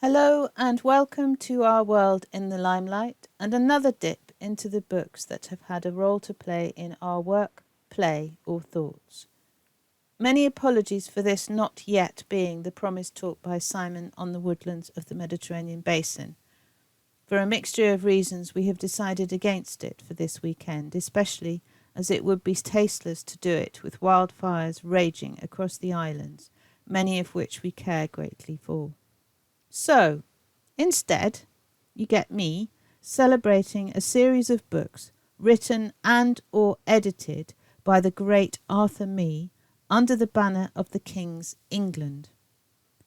Hello and welcome to our world in the limelight and another dip into the books that have had a role to play in our work, play or thoughts. Many apologies for this not yet being the promised talk by Simon on the woodlands of the Mediterranean basin. For a mixture of reasons we have decided against it for this weekend, especially as it would be tasteless to do it with wildfires raging across the islands, many of which we care greatly for. So, instead, you get me celebrating a series of books written and or edited by the great Arthur Mee under the banner of the King's England.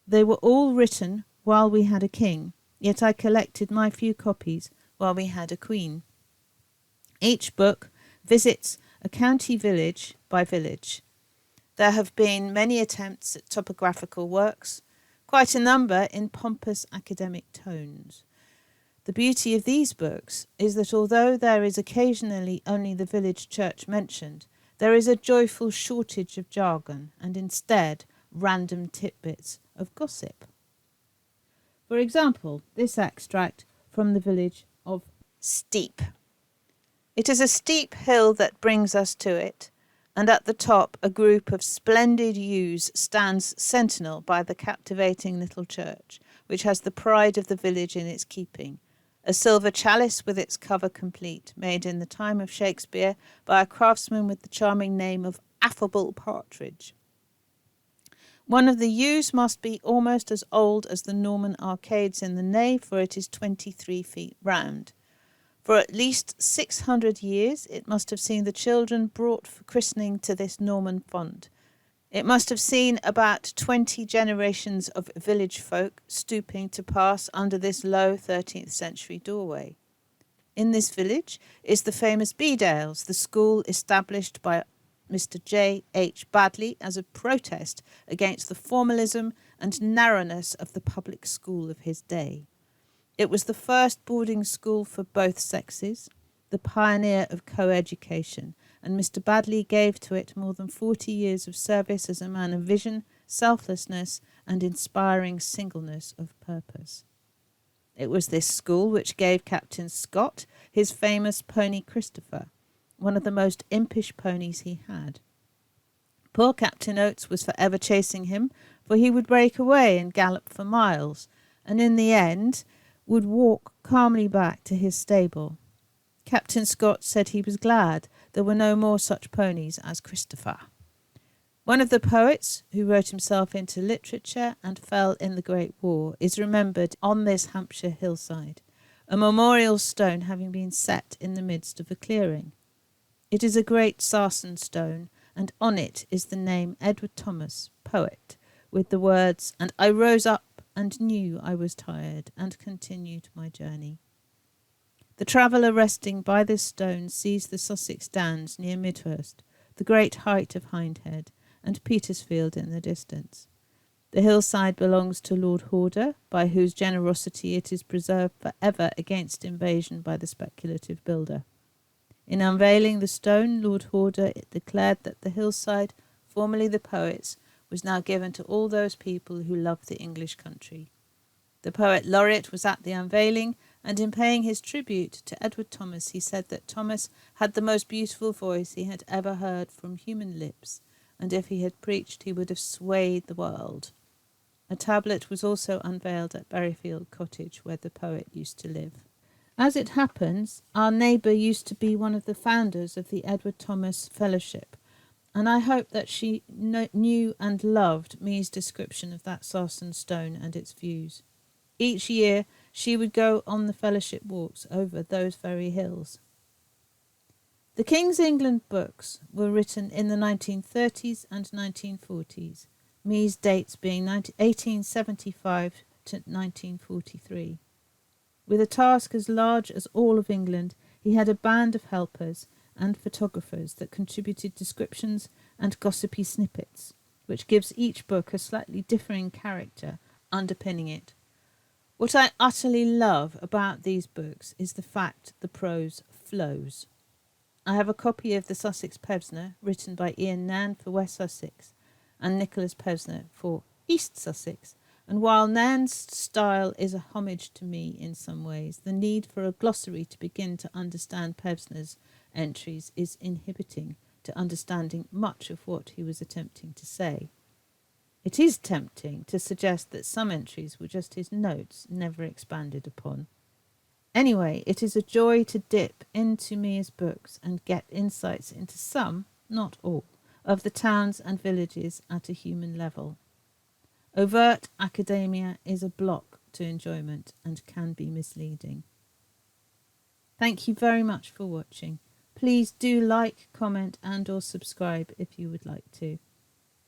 They were all written while we had a king, yet I collected my few copies while we had a queen. Each book visits a county village by village. There have been many attempts at topographical works, quite a number in pompous academic tones. The beauty of these books is that although there is occasionally only the village church mentioned, there is a joyful shortage of jargon and instead random tidbits of gossip. For example, this extract from the village of Steep. It is a steep hill that brings us to it, and at the top a group of splendid yews stands sentinel by the captivating little church, which has the pride of the village in its keeping, a silver chalice with its cover complete, made in the time of Shakespeare by a craftsman with the charming name of Affable Partridge. One of the yews must be almost as old as the Norman arcades in the nave, for it is 23 feet round. For at least 600 years it must have seen the children brought for christening to this Norman font. It must have seen about 20 generations of village folk stooping to pass under this low 13th century doorway. In this village is the famous Bedales, the school established by Mr. J. H. Badley as a protest against the formalism and narrowness of the public school of his day. It was the first boarding school for both sexes, the pioneer of co-education, and Mr. Badley gave to it more than 40 years of service as a man of vision, selflessness, and inspiring singleness of purpose. It was this school which gave Captain Scott his famous pony Christopher, one of the most impish ponies he had. Poor Captain Oates was forever chasing him, for he would break away and gallop for miles, and in the end would walk calmly back to his stable. Captain Scott said he was glad there were no more such ponies as Christopher. One of the poets who wrote himself into literature and fell in the Great War is remembered on this Hampshire hillside, a memorial stone having been set in the midst of a clearing. It is a great sarsen stone, and on it is the name Edward Thomas, poet, with the words, "And I rose up and knew I was tired, and continued my journey." The traveller resting by this stone sees the Sussex Downs near Midhurst, the great height of Hindhead, and Petersfield in the distance. The hillside belongs to Lord Horder, by whose generosity it is preserved for ever against invasion by the speculative builder. In unveiling the stone, Lord Horder declared that the hillside, formerly the poet's, was now given to all those people who love the English country. The poet laureate was at the unveiling, and in paying his tribute to Edward Thomas, he said that Thomas had the most beautiful voice he had ever heard from human lips, and if he had preached, he would have swayed the world. A tablet was also unveiled at Berryfield Cottage, where the poet used to live. As it happens, our neighbour used to be one of the founders of the Edward Thomas Fellowship, and I hope that she knew and loved Mee's description of that sarsen stone and its views. Each year she would go on the fellowship walks over those very hills. The King's England books were written in the 1930s and 1940s, Mee's dates being 1875 to 1943. With a task as large as all of England, he had a band of helpers and photographers that contributed descriptions and gossipy snippets, which gives each book a slightly differing character underpinning it. What I utterly love about these books is the fact the prose flows. I have a copy of the Sussex Pevsner, written by Ian Nan for West Sussex, and Nicholas Pevsner for East Sussex, And while Nairn's style is a homage to me in some ways, the need for a glossary to begin to understand Pevsner's entries is inhibiting to understanding much of what he was attempting to say. It is tempting to suggest that some entries were just his notes, never expanded upon. Anyway, it is a joy to dip into Mee's books and get insights into some, not all, of the towns and villages at a human level. Overt academia is a block to enjoyment and can be misleading. Thank you very much for watching. Please do like, comment and/or subscribe if you would like to.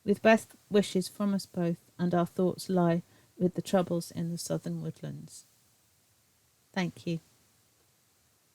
With best wishes from us both, and our thoughts lie with the troubles in the southern woodlands. Thank you.